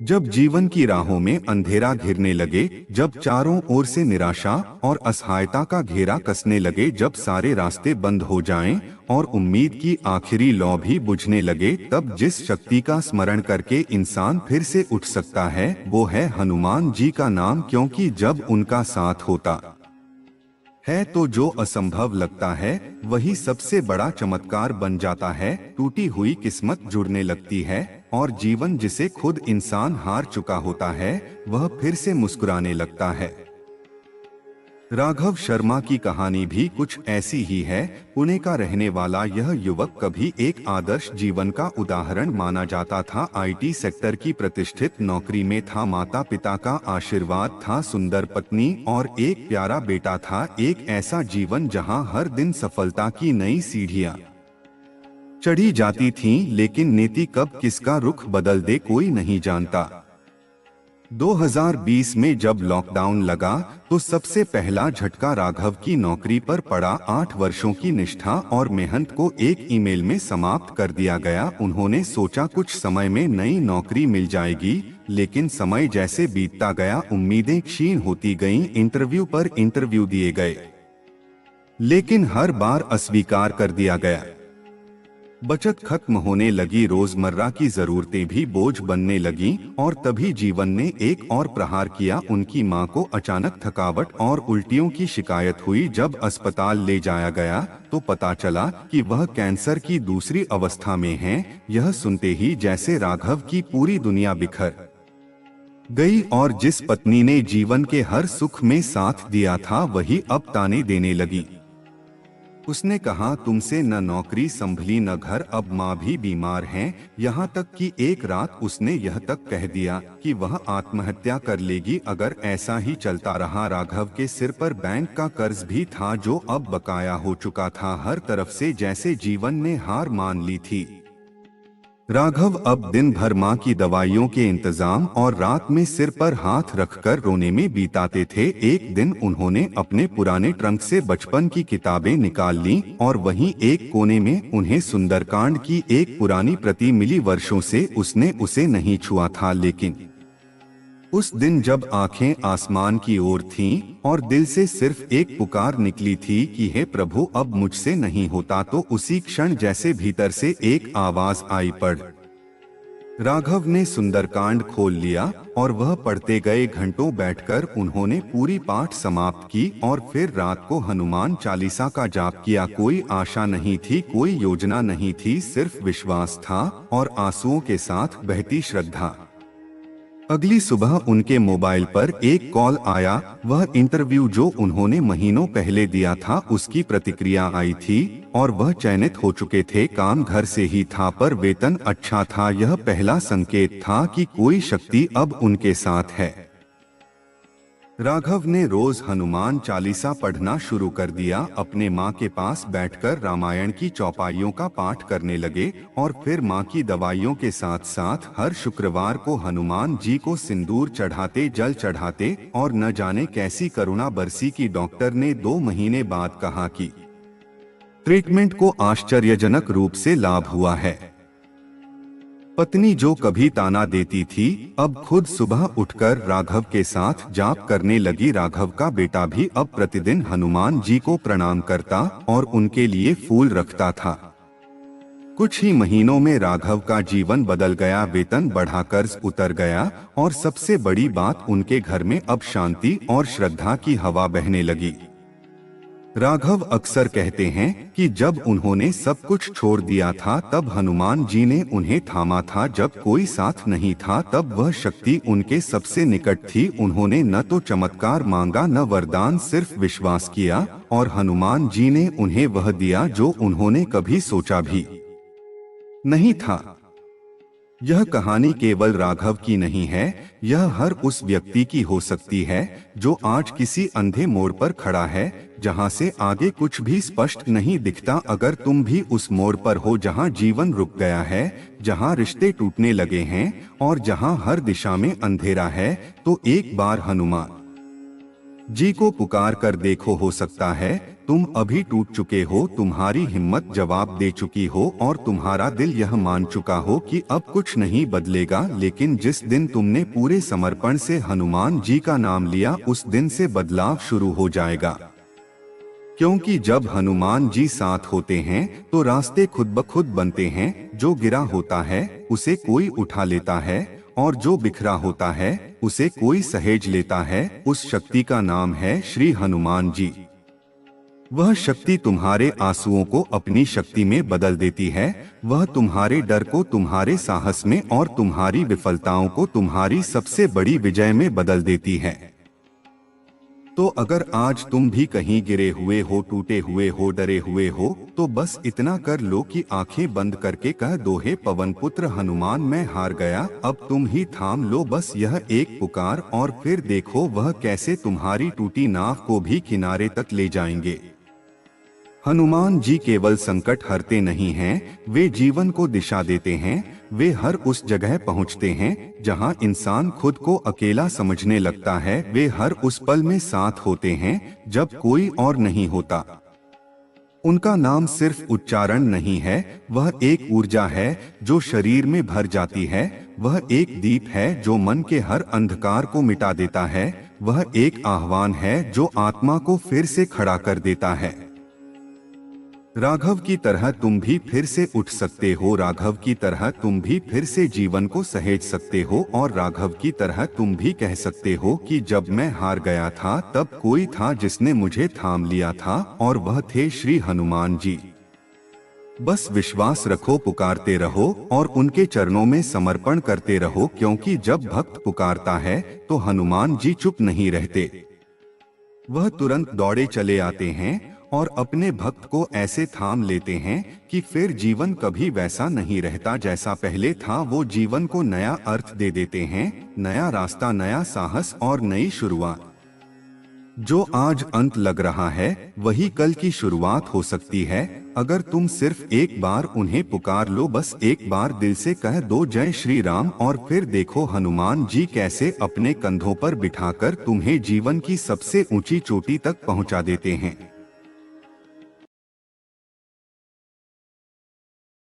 जब जीवन की राहों में अंधेरा घिरने लगे, जब चारों ओर से निराशा और असहायता का घेरा कसने लगे, जब सारे रास्ते बंद हो जाएं और उम्मीद की आखिरी लौ भी बुझने लगे, तब जिस शक्ति का स्मरण करके इंसान फिर से उठ सकता है वो है हनुमान जी का नाम। क्योंकि जब उनका साथ होता है तो जो असंभव लगता है वही सबसे बड़ा चमत्कार बन जाता है। टूटी हुई किस्मत जुड़ने लगती है और जीवन जिसे खुद इंसान हार चुका होता है वह फिर से मुस्कुराने लगता है। राघव शर्मा की कहानी भी कुछ ऐसी ही है। पुणे का रहने वाला यह युवक कभी एक आदर्श जीवन का उदाहरण माना जाता था। आईटी सेक्टर की प्रतिष्ठित नौकरी में था, माता पिता का आशीर्वाद था, सुंदर पत्नी और एक प्यारा बेटा था। एक ऐसा जीवन जहां हर दिन सफलता की नई सीढ़ियां चढ़ी जाती थीं, लेकिन नीति कब किसका रुख बदल दे कोई नहीं जानता। 2020 में जब लॉकडाउन लगा तो सबसे पहला झटका राघव की नौकरी पर पड़ा। 8 वर्षों की निष्ठा और मेहनत को एक ईमेल में समाप्त कर दिया गया। उन्होंने सोचा कुछ समय में नई नौकरी मिल जाएगी, लेकिन समय जैसे बीतता गया उम्मीदें क्षीण होती गईं। इंटरव्यू पर इंटरव्यू दिए गए, लेकिन हर बार अस्वीकार कर दिया गया। बचत खत्म होने लगी, रोजमर्रा की जरूरतें भी बोझ बनने लगीं और तभी जीवन ने एक और प्रहार किया। उनकी मां को अचानक थकावट और उल्टियों की शिकायत हुई। जब अस्पताल ले जाया गया तो पता चला कि वह कैंसर की दूसरी अवस्था में हैं। यह सुनते ही जैसे राघव की पूरी दुनिया बिखर गई और जिस पत्नी ने जीवन के हर सुख में साथ दिया था वही अब ताने देने लगी। उसने कहा, तुमसे न नौकरी संभली न घर, अब माँ भी बीमार हैं। यहाँ तक कि एक रात उसने यह तक कह दिया कि वह आत्महत्या कर लेगी अगर ऐसा ही चलता रहा। राघव के सिर पर बैंक का कर्ज भी था जो अब बकाया हो चुका था। हर तरफ से जैसे जीवन ने हार मान ली थी। राघव अब दिन भर माँ की दवाइयों के इंतजाम और रात में सिर पर हाथ रखकर रोने में बिताते थे। एक दिन उन्होंने अपने पुराने ट्रंक से बचपन की किताबें निकाल लीं और वहीं एक कोने में उन्हें सुंदरकांड की एक पुरानी प्रति मिली। वर्षों से उसने उसे नहीं छुआ था, लेकिन उस दिन जब आंखें आसमान की ओर थीं और दिल से सिर्फ एक पुकार निकली थी कि हे प्रभु अब मुझसे नहीं होता, तो उसी क्षण जैसे भीतर से एक आवाज आई, पढ़। राघव ने सुंदरकांड खोल लिया और वह पढ़ते गए। घंटों बैठकर उन्होंने पूरी पाठ समाप्त की और फिर रात को हनुमान चालीसा का जाप किया। कोई आशा नहीं थी, कोई योजना नहीं थी, सिर्फ विश्वास था और आंसुओं के साथ बहती श्रद्धा। अगली सुबह उनके मोबाइल पर एक कॉल आया। वह इंटरव्यू जो उन्होंने महीनों पहले दिया था उसकी प्रतिक्रिया आई थी और वह चयनित हो चुके थे। काम घर से ही था पर वेतन अच्छा था। यह पहला संकेत था कि कोई शक्ति अब उनके साथ है। राघव ने रोज हनुमान चालीसा पढ़ना शुरू कर दिया। अपने माँ के पास बैठकर रामायण की चौपाइयों का पाठ करने लगे और फिर माँ की दवाइयों के साथ साथ हर शुक्रवार को हनुमान जी को सिंदूर चढ़ाते, जल चढ़ाते और न जाने कैसी करुणा बरसी कि डॉक्टर ने 2 महीने बाद कहा कि ट्रीटमेंट को आश्चर्यजनक रूप से लाभ हुआ है। पत्नी जो कभी ताना देती थी अब खुद सुबह उठकर राघव के साथ जाप करने लगी। राघव का बेटा भी अब प्रतिदिन हनुमान जी को प्रणाम करता और उनके लिए फूल रखता था। कुछ ही महीनों में राघव का जीवन बदल गया, वेतन बढ़ा, कर्ज उतर गया और सबसे बड़ी बात उनके घर में अब शांति और श्रद्धा की हवा बहने लगी। राघव अक्सर कहते हैं कि जब उन्होंने सब कुछ छोड़ दिया था तब हनुमान जी ने उन्हें थामा था। जब कोई साथ नहीं था तब वह शक्ति उनके सबसे निकट थी। उन्होंने न तो चमत्कार मांगा न वरदान, सिर्फ विश्वास किया और हनुमान जी ने उन्हें वह दिया जो उन्होंने कभी सोचा भी नहीं था। यह कहानी केवल राघव की नहीं है, यह हर उस व्यक्ति की हो सकती है जो आज किसी अंधे मोड़ पर खड़ा है जहां से आगे कुछ भी स्पष्ट नहीं दिखता। अगर तुम भी उस मोड़ पर हो जहां जीवन रुक गया है, जहां रिश्ते टूटने लगे हैं और जहां हर दिशा में अंधेरा है, तो एक बार हनुमान जी को पुकार कर देखो, हो सकता है तुम अभी टूट चुके हो, तुम्हारी हिम्मत जवाब दे चुकी हो और तुम्हारा दिल यह मान चुका हो कि अब कुछ नहीं बदलेगा। लेकिन जिस दिन तुमने पूरे समर्पण से हनुमान जी का नाम लिया, उस दिन से बदलाव शुरू हो जाएगा। क्योंकि जब हनुमान जी साथ होते हैं तो रास्ते खुद ब खुद बनते हैं। जो गिरा होता है उसे कोई उठा लेता है और जो बिखरा होता है उसे कोई सहेज लेता है। उस शक्ति का नाम है श्री हनुमान जी। वह शक्ति तुम्हारे आंसुओं को अपनी शक्ति में बदल देती है। वह तुम्हारे डर को तुम्हारे साहस में और तुम्हारी विफलताओं को तुम्हारी सबसे बड़ी विजय में बदल देती है। तो अगर आज तुम भी कहीं गिरे हुए हो, टूटे हुए हो, डरे हुए हो, तो बस इतना कर लो कि आंखें बंद करके कह दो, हे पवन पुत्र हनुमान, मैं हार गया। अब तुम ही थाम लो बस यह एक पुकार और फिर देखो वह कैसे तुम्हारी टूटी नाव को भी किनारे तक ले जाएंगे। हनुमान जी केवल संकट हरते नहीं हैं, वे जीवन को दिशा देते हैं। वे हर उस जगह पहुंचते हैं जहां इंसान खुद को अकेला समझने लगता है। वे हर उस पल में साथ होते हैं जब कोई और नहीं होता। उनका नाम सिर्फ उच्चारण नहीं है, वह एक ऊर्जा है जो शरीर में भर जाती है। वह एक दीप है जो मन के हर अंधकार को मिटा देता है। वह एक आह्वान है जो आत्मा को फिर से खड़ा कर देता है। राघव की तरह तुम भी फिर से उठ सकते हो। राघव की तरह तुम भी फिर से जीवन को सहेज सकते हो। और राघव की तरह तुम भी कह सकते हो कि जब मैं हार गया था तब कोई था जिसने मुझे थाम लिया था और वह थे श्री हनुमान जी। बस विश्वास रखो, पुकारते रहो और उनके चरणों में समर्पण करते रहो, क्योंकि जब भक्त पुकारता है तो हनुमान जी चुप नहीं रहते। वह तुरंत दौड़े चले आते हैं और अपने भक्त को ऐसे थाम लेते हैं कि फिर जीवन कभी वैसा नहीं रहता जैसा पहले था। वो जीवन को नया अर्थ दे देते हैं, नया रास्ता, नया साहस और नई शुरुआत। जो आज अंत लग रहा है वही कल की शुरुआत हो सकती है। अगर तुम सिर्फ एक बार उन्हें पुकार लो, बस एक बार दिल से कह दो जय श्री राम, और फिर देखो हनुमान जी कैसे अपने कंधों पर बिठाकर तुम्हें जीवन की सबसे ऊंची चोटी तक पहुंचा देते हैं।